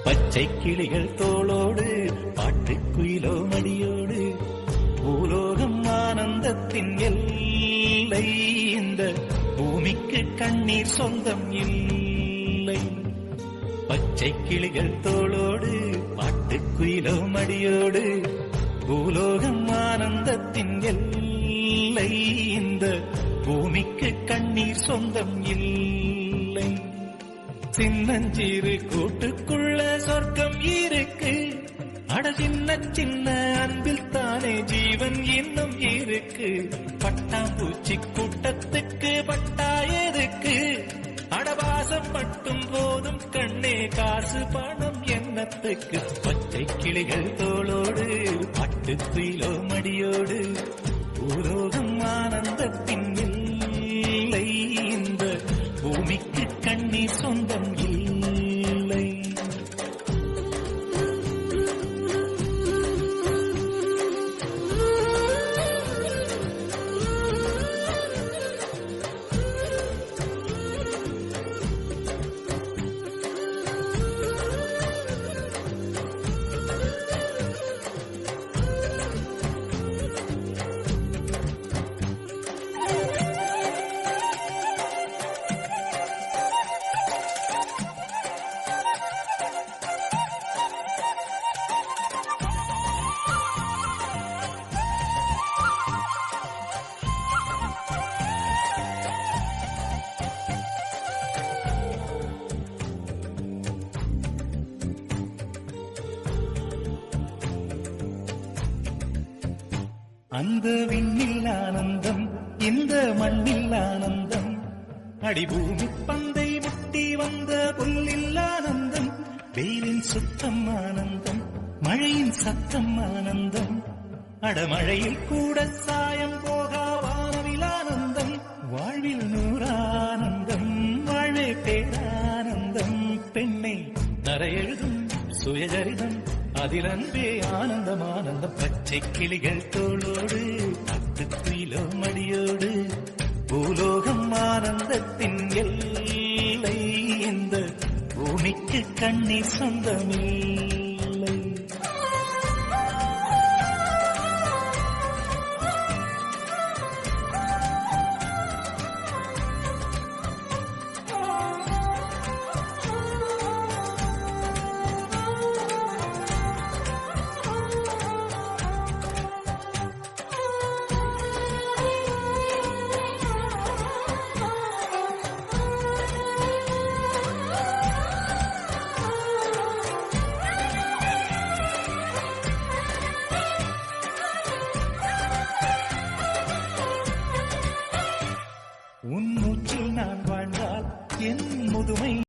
பச்சை கிளிகள் தோளோடு பாட்டுக்குயிலோ மடியோடு பூலோகம் ஆனந்தத்தின் எல்லை. இந்த பூமிக்கு கண்ணீர் சொந்தம் இல்லை. பச்சை கிளிகள் தோளோடு பாட்டுக்குயிலோ மடியோடு பூலோகம் ஆனந்தத்தின் எல்லை. இந்த பூமிக்கு கண்ணீர் சொந்தம் இல்லை. சின்னஞ்சீறு கூட்டுக்குள்ள சொர்க்கம் இருக்கு. அட சின்ன சின்ன அன்பில் தானே ஜீவன் இன்னும் இருக்கு. பட்டாம்பூச்சி கூட்டத்துக்கு பட்டா எதுக்கு? அடவாசம் மட்டும் போதும் கண்ணே, காசு பணம் என்னத்துக்கு? பச்சை கிளிகள் தோளோடு பாட்டுக்குயிலோ மடியோடு பூலோகம் ஆனந்தத்தின் இல்லை. இந்த பூமிக்கு கண்ணீர் சொந்தம் இல்லை. அந்த விண்ணில் ஆனந்தம், இந்த மண்ணில் ஆனந்தம். அடிபூமி பந்தை முட்டி வந்த புல்லில் ஆனந்தம். வெயிலின் சுத்தம் ஆனந்தம், மழையின் சத்தம் ஆனந்தம். அடமழையில் கூட சாயம் போகா வானவில் ஆனந்தம். வாழ்வில் நூறானந்தம், வாழ்வே பேரானந்தம். பெண்ணை தரையெழுதும் சுயஜரிதம், அதில் அன்பே ஆனந்தம் ஆனந்தம். பச்சை கிளிகள் தோளோடு பாட்டுக்குயிலோ மடியோடு பூலோகம் ஆனந்தத்தின் எல்லை. இந்த பூமிக்கு கண்ணீர் சொந்தமில்லை. உன் மூச்சில் நான் வாழ்ந்தால் என் முதுமை